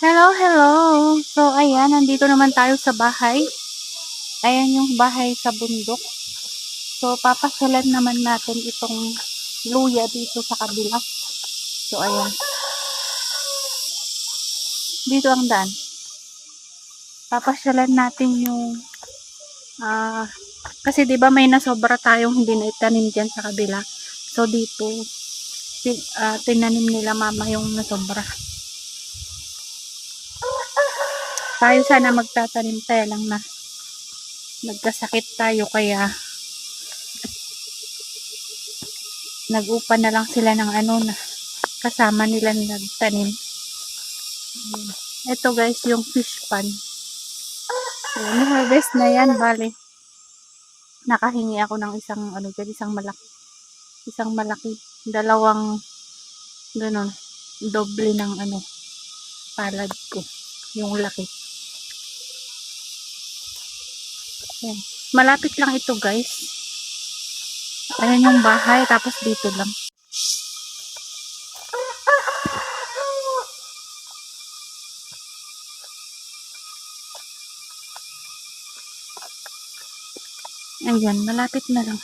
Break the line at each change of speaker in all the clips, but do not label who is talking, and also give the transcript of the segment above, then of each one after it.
Hello, hello! So, ayan, nandito naman tayo sa bahay. Ayan yung bahay sa bundok. So, papasyalan naman natin itong luya dito sa kabila. So, ayan. Dito ang daan. Papasyalan natin yung kasi 'di ba may nasobra tayong hindi na itanim diyan sa kabila. So, dito tinanim nila mama yung nasobra. Tayo sana magtatanim tayo lang na nagkasakit tayo kaya nag-upa na lang sila ng na kasama nila nagtanim. Ito guys yung fish pan. So, harvest na yan, bale. Nakahingi ako ng isang malaki, dalawang ganun, doble ng palad ko, yung laki. Ayan. Malapit lang ito guys. Ayan yung bahay, tapos dito lang. Ayan, malapit na lang.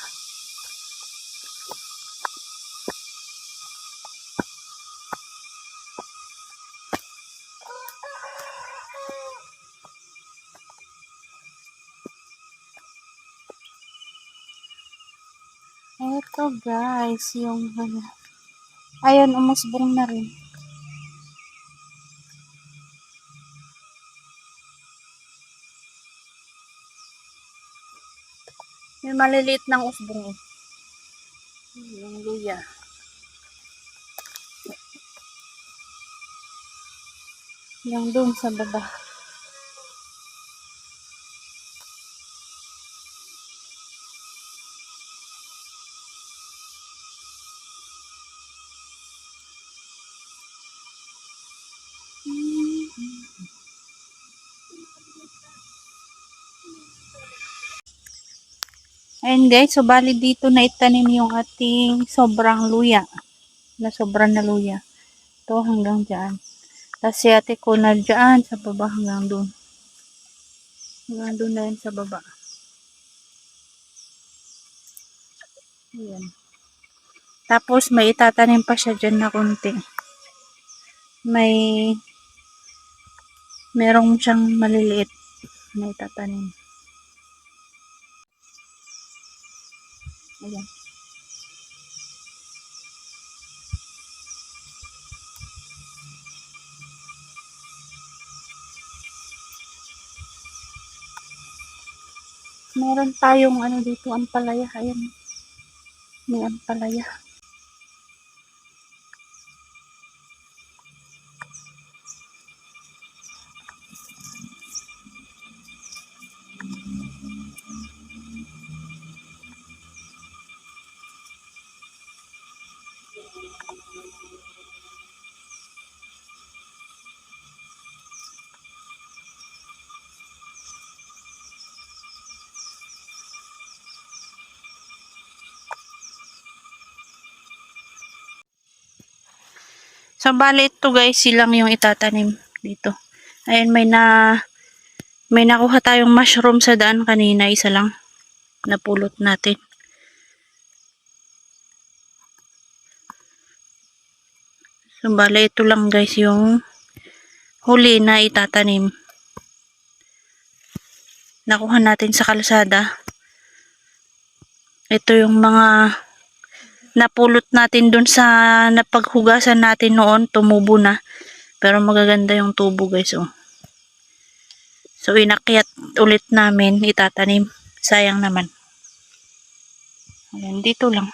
Eto guys, yung ayan, umusbong na rin. May maliliit ng usbong. Yung luya. Yung doon sa baba. Ayan guys, so bali dito na itanim yung ating sobrang luya. Sobrang na luya. Ito hanggang dyan. Tapos si ate ko na dyan sa baba hanggang doon. Hanggang doon na yun sa baba. Ayan. Tapos may itatanim pa siya dyan na konti. Merong siyang maliliit na itatanim. Ayan. Meron tayong dito, ampalaya. Ayan. May ampalaya. So, bali ito guys, silang yung itatanim dito. Ayan, may nakuha tayong mushroom sa daan kanina, isa lang. Napulot natin. So, bali ito lang guys yung huli na itatanim. Nakuha natin sa kalsada. Ito yung mga napulot natin dun sa napaghugasan natin noon, tumubo na. Pero magaganda yung tubo guys, oh. So, inakyat ulit namin, itatanim. Sayang naman. Ayan, dito lang.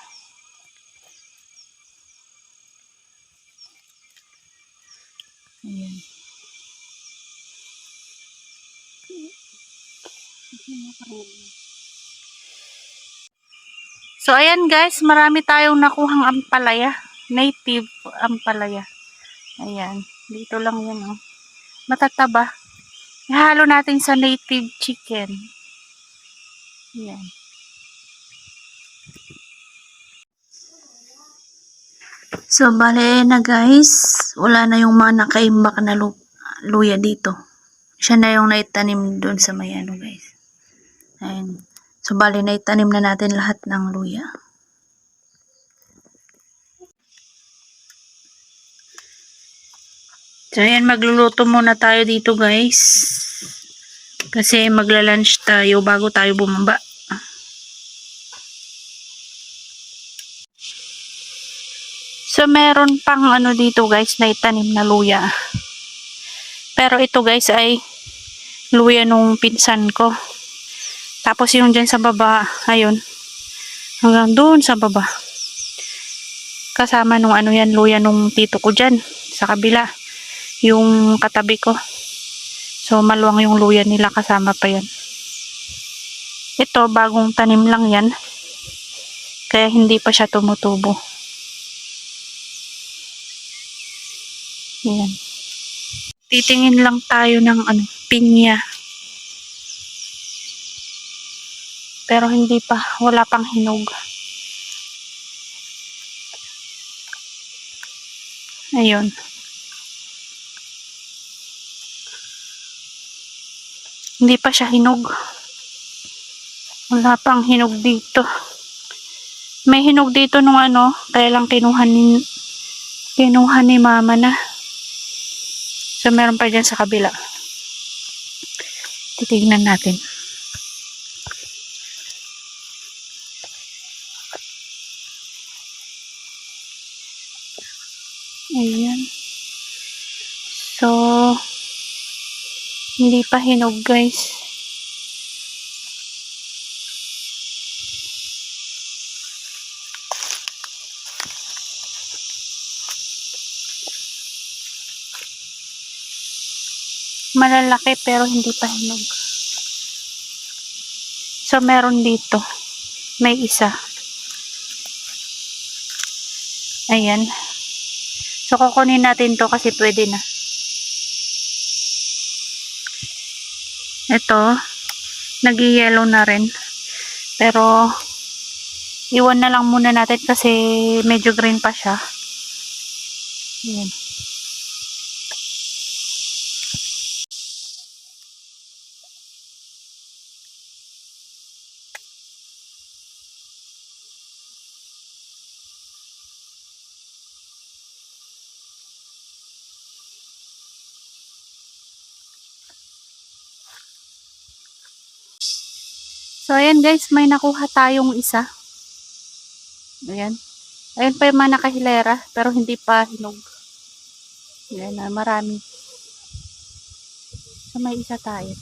Ayan. So, ayan guys, marami tayong nakuhang ampalaya. Native ampalaya. Ayan, dito lang yan, oh. Matataba. Ihalo natin sa native chicken. Ayan. So, bale na guys, wala na yung mga nakaimbak na luya dito. Siya na yung naitanim doon sa may ano guys. Ayan. So bali naitanim na natin lahat ng luya. So ayan, magluluto muna tayo dito guys. Kasi magla-lunch tayo bago tayo bumaba. So meron pang ano dito guys na itanim na luya. Pero ito guys ay luya nung pinsan ko. Tapos yung dyan sa baba, ayun. Hanggang doon sa baba. Kasama nung ano yan, luya nung tito ko dyan. Sa kabila. Yung katabi ko. So maluwang yung luya nila, kasama pa yan. Ito, bagong tanim lang yan. Kaya hindi pa siya tumutubo. Yan. Titingin lang tayo ng ano, pinya. Pero hindi pa, wala pang hinog. Ayun. Hindi pa siya hinog. Wala pang hinog dito. May hinog dito nung ano, kaya lang kinuha ni mama na. So meron pa dyan sa kabila. Titignan natin. Ayan. So, hindi pa hinog guys. Malalaki pero hindi pa hinog. So, meron dito. May isa. Ayan. So, kukunin natin to kasi pwede na. Ito, nag-yellow na rin. Pero, iwan na lang muna natin kasi medyo green pa siya. Ayan. So, ayan guys, may nakuha tayong isa. Ayan. Ayun pa yung mga nakahilera, pero hindi pa hinog. Ayan na, marami. So, may isa tayo.